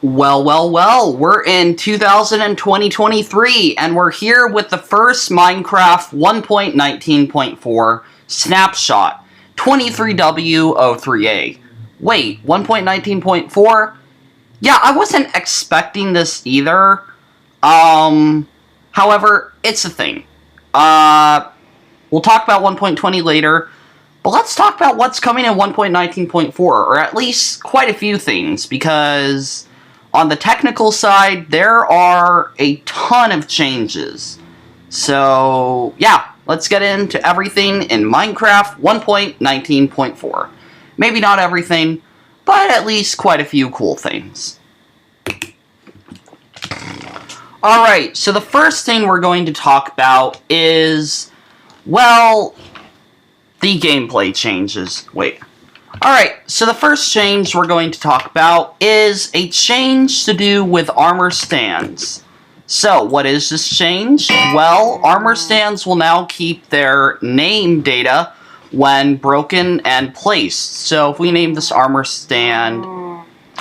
Well, we're in 2023, and we're here with the first Minecraft 1.19.4 Snapshot 23W03A. Wait, 1.19.4? Yeah, I wasn't expecting this either. However, it's a thing. We'll talk about 1.20 later, but let's talk about what's coming in 1.19.4, or at least quite a few things, because on the technical side, there are a ton of changes. So, yeah, let's get into everything in Minecraft 1.19.4. Maybe not everything, but at least quite a few cool things. Alright, so the first thing we're going to talk about is, well, the gameplay changes. Wait. Alright, so the first change we're going to talk about is a change to do with armor stands. So, what is this change? Well, armor stands will now keep their name data when broken and placed. So, if we name this armor stand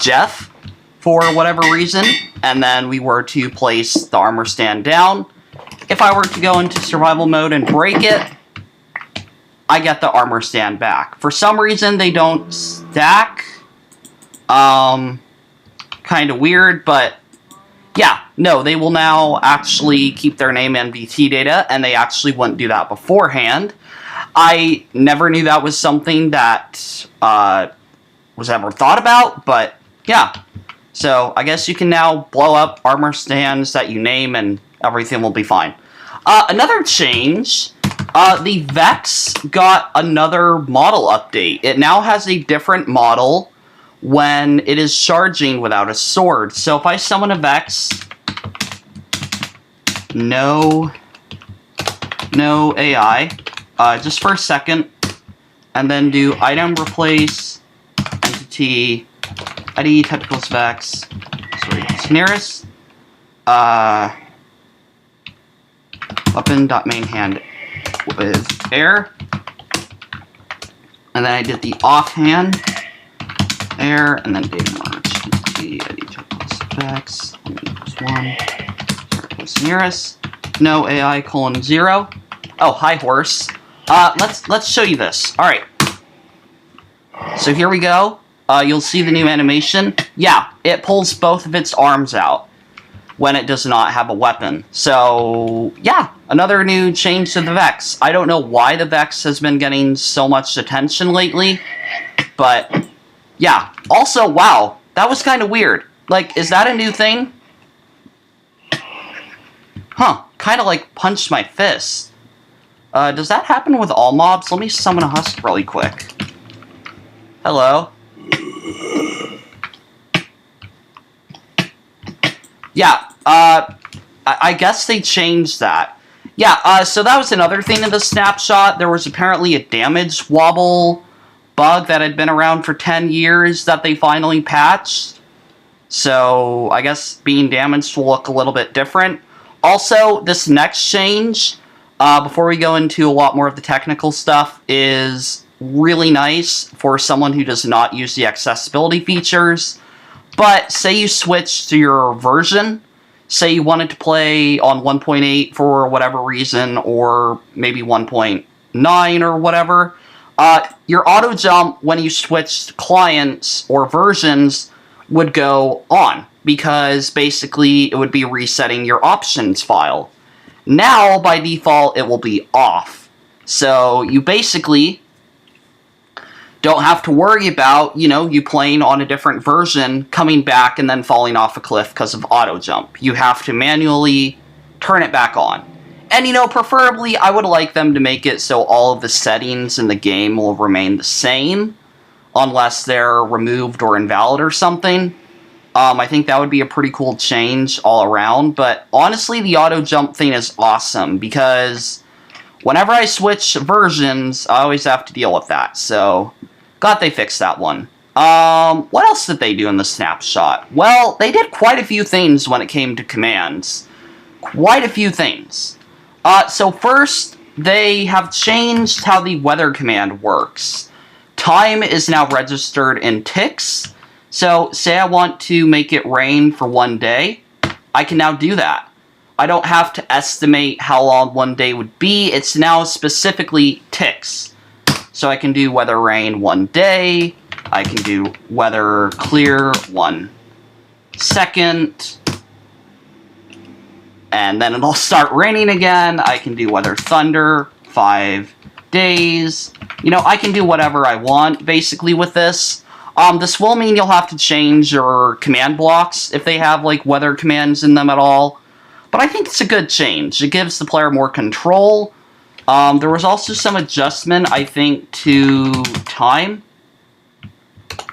Jeff, for whatever reason, and then we were to place the armor stand down, if I were to go into survival mode and break it, I get the armor stand back. For some reason, they don't stack. Kind of weird, but yeah, no, they will now actually keep their name and VT data, and they actually wouldn't do that beforehand. I never knew that was something that was ever thought about, but yeah. So, I guess you can now blow up armor stands that you name, and everything will be fine. Another change, the Vex got another model update. It now has a different model when it is charging without a sword. So if I summon a Vex, no AI, just for a second, and then do item replace entity ID type equals Vex, sorry, it's nearest, weapon.main hand with air, and then I did the offhand air, and then data merge ID type equals Vex, equals 1 equals nearest, no AI colon 0. Oh, hi horse. Let's show you this. All right. So here we go. You'll see the new animation. Yeah, it pulls both of its arms out when it does not have a weapon. So, yeah, another new change to the Vex. I don't know why the Vex has been getting so much attention lately, but yeah. Also, wow, that was kind of weird. Like, is that a new thing? Huh, kind of like punched my fist. Does that happen with all mobs? Let me summon a husk really quick. Hello. Yeah, I guess they changed that. Yeah, so that was another thing in the snapshot. There was apparently a damage wobble bug that had been around for 10 years that they finally patched. So, I guess being damaged will look a little bit different. Also, this next change, before we go into a lot more of the technical stuff, is really nice for someone who does not use the accessibility features. But say you switch to your version, say you wanted to play on 1.8 for whatever reason, or maybe 1.9 or whatever, your auto jump when you switched clients or versions would go on, because basically it would be resetting your options file. Now, by default, it will be off. So you basically don't have to worry about, you playing on a different version, coming back, and then falling off a cliff because of auto jump. You have to manually turn it back on. And, preferably, I would like them to make it so all of the settings in the game will remain the same, unless they're removed or invalid or something. I think that would be a pretty cool change all around, but honestly, the auto jump thing is awesome, because whenever I switch versions, I always have to deal with that, so glad they fixed that one. What else did they do in the snapshot? Well, they did quite a few things when it came to commands. Quite a few things. So first, they have changed how the weather command works. Time is now registered in ticks. So, say I want to make it rain for 1 day, I can now do that. I don't have to estimate how long 1 day would be. It's now specifically ticks. So I can do weather rain 1 day. I can do weather clear 1 second. And then it'll start raining again. I can do weather thunder 5 days. You know, I can do whatever I want, basically, with this. This will mean you'll have to change your command blocks if they have, like, weather commands in them at all. But I think it's a good change. It gives the player more control. There was also some adjustment, I think, to time.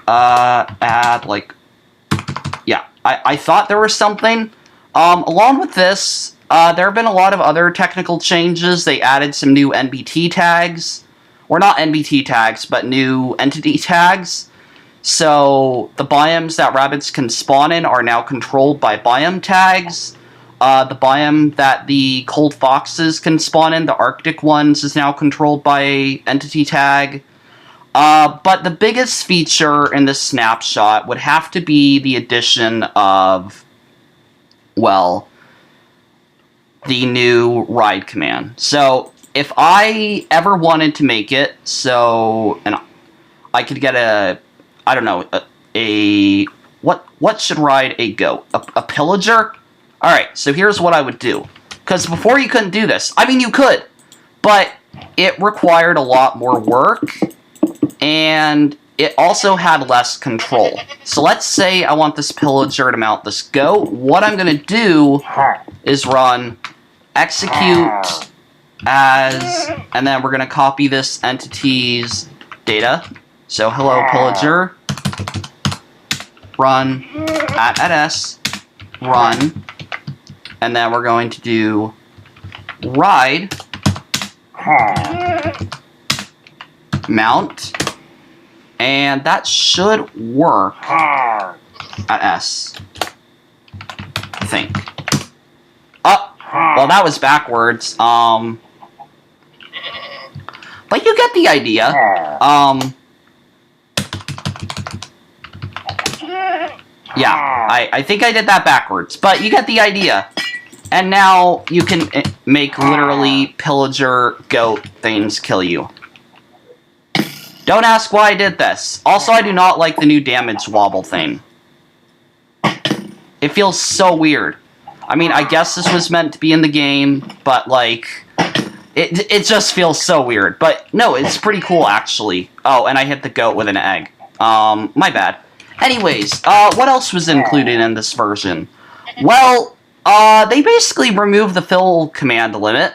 I thought there was something. Along with this, there have been a lot of other technical changes. They added some new NBT tags. Or not NBT tags, but new entity tags. So, the biomes that rabbits can spawn in are now controlled by biome tags. The biome that the cold foxes can spawn in, the Arctic ones, is now controlled by entity tag. But the biggest feature in this snapshot would have to be the addition of, well, the new ride command. So, if I ever wanted to make it so, and I could get I don't know, what should ride a goat? A pillager? Alright, so here's what I would do. Because before you couldn't do this. I mean, you could, but it required a lot more work, and it also had less control. So let's say I want this pillager to mount this goat. What I'm going to do is run execute as, and then we're going to copy this entity's data. So hello pillager, run at s, run, and then we're going to do ride mount, and that should work at s, I think. Oh, well, that was backwards. But you get the idea. Yeah, I think I did that backwards, but you get the idea. And now you can make literally pillager goat things kill you. Don't ask why I did this. Also, I do not like the new damage wobble thing. It feels so weird. I mean, I guess this was meant to be in the game, but like, it just feels so weird. But no, it's pretty cool actually. Oh, and I hit the goat with an egg. My bad. Anyways, what else was included in this version? Well, they basically removed the fill command limit.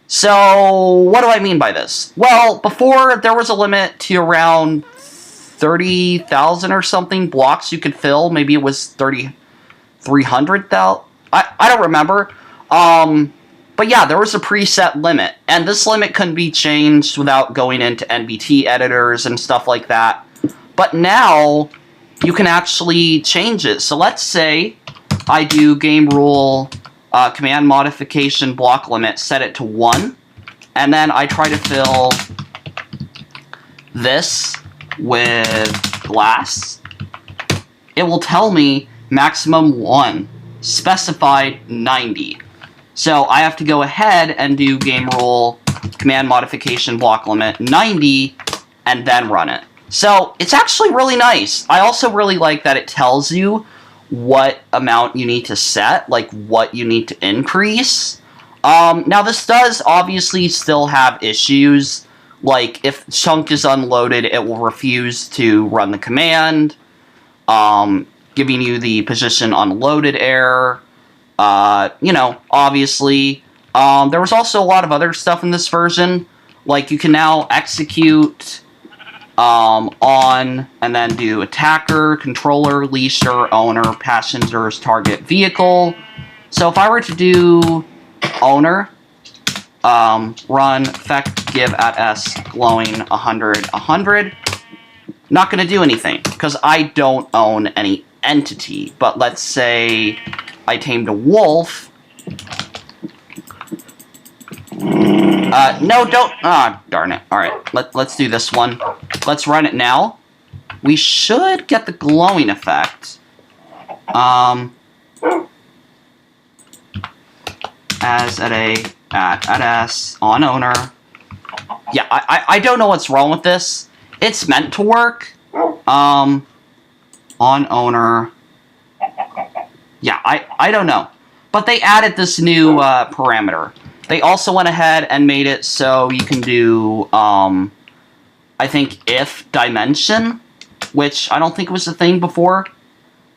So, what do I mean by this? Well, before, there was a limit to around 30,000 or something blocks you could fill. Maybe it was 300,000. I don't remember. But yeah, there was a preset limit. And this limit couldn't be changed without going into NBT editors and stuff like that. But now, you can actually change it. So let's say I do game rule command modification block limit, set it to 1, and then I try to fill this with glass. It will tell me maximum 1, specified 90. So I have to go ahead and do game rule command modification block limit 90, and then run it. So, it's actually really nice. I also really like that it tells you what amount you need to set, like what you need to increase. Now, this does obviously still have issues. Like, if chunk is unloaded, it will refuse to run the command, giving you the position unloaded error. You know, obviously. There was also a lot of other stuff in this version. Like, you can now execute on, and then do attacker, controller, leasher, owner, passengers, target, vehicle. So if I were to do owner, run effect give at s glowing 100, 100, not going to do anything, because I don't own any entity. But let's say I tamed a wolf. No, don't. Ah, darn it. Alright, let's do this one. Let's run it now. we should get the glowing effect. As at S on owner. Yeah, I don't know what's wrong with this. It's meant to work. On owner. Yeah, I don't know. But they added this new parameter. They also went ahead and made it so you can do, I think, if dimension, which I don't think was a thing before.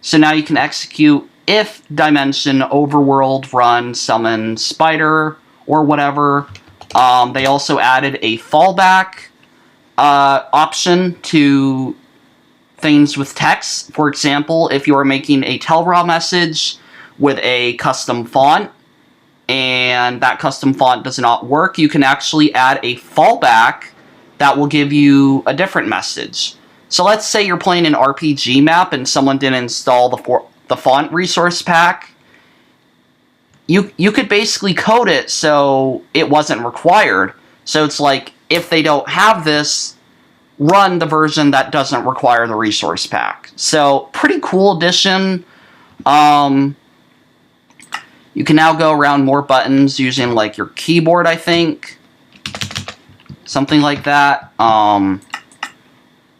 So now you can execute if dimension overworld run summon spider or whatever. They also added a fallback option to things with text. For example, if you are making a Telraw message with a custom font and that custom font does not work, you can actually add a fallback that will give you a different message. So let's say you're playing an RPG map and someone didn't install the font resource pack. You could basically code it so it wasn't required. So it's like, if they don't have this, run the version that doesn't require the resource pack. So, pretty cool addition. You can now go around more buttons using, like, your keyboard, I think. Something like that.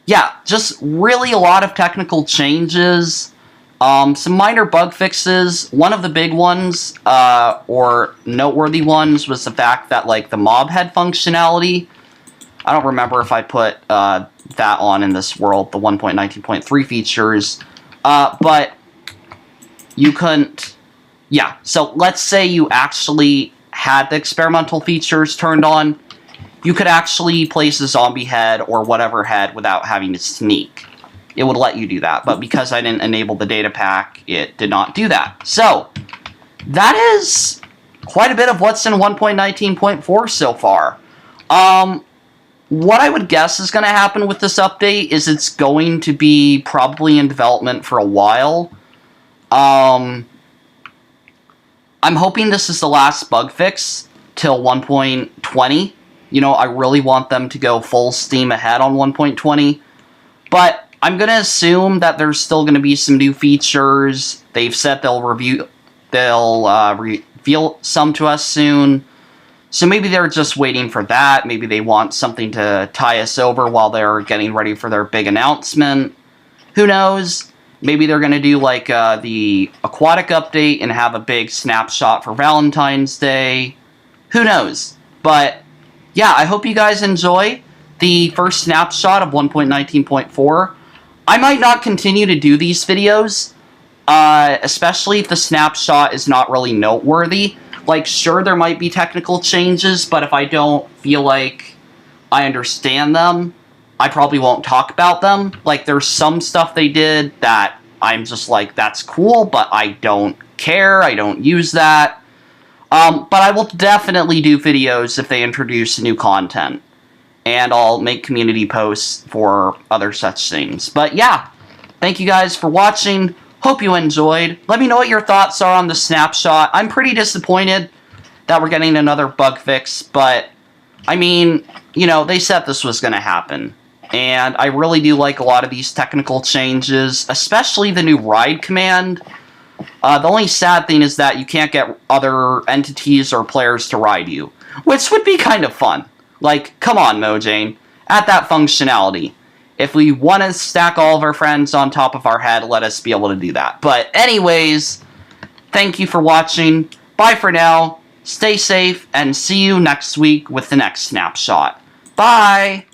Yeah, just really a lot of technical changes. Some minor bug fixes. One of the big ones, or noteworthy ones, was the fact that, like, the mob head functionality, I don't remember if I put that on in this world, the 1.19.3 features, but you couldn't, yeah, so let's say you actually had the experimental features turned on, you could actually place a zombie head or whatever head without having to sneak. It would let you do that, but because I didn't enable the data pack, it did not do that. So, that is quite a bit of what's in 1.19.4 so far. What I would guess is going to happen with this update is it's going to be probably in development for a while. I'm hoping this is the last bug fix till 1.20. You know, I really want them to go full steam ahead on 1.20. But I'm going to assume that there's still going to be some new features. They've said they'll reveal some to us soon. So maybe they're just waiting for that. Maybe they want something to tie us over while they're getting ready for their big announcement. Who knows? Maybe they're going to do like the aquatic update and have a big snapshot for Valentine's Day. Who knows? But yeah, I hope you guys enjoy the first snapshot of 1.19.4. I might not continue to do these videos, especially if the snapshot is not really noteworthy. Like, sure, there might be technical changes, but if I don't feel like I understand them, I probably won't talk about them. Like, there's some stuff they did that I'm just like, that's cool, but I don't care, I don't use that. But I will definitely do videos if they introduce new content. And I'll make community posts for other such things. But yeah, thank you guys for watching. Hope you enjoyed. Let me know what your thoughts are on the snapshot. I'm pretty disappointed that we're getting another bug fix, but, I mean, you know, they said this was going to happen. And I really do like a lot of these technical changes, especially the new ride command. The only sad thing is that you can't get other entities or players to ride you, which would be kind of fun. Like, come on, Mojang, add that functionality. If we want to stack all of our friends on top of our head, let us be able to do that. But anyways, thank you for watching. Bye for now. Stay safe, and see you next week with the next snapshot. Bye!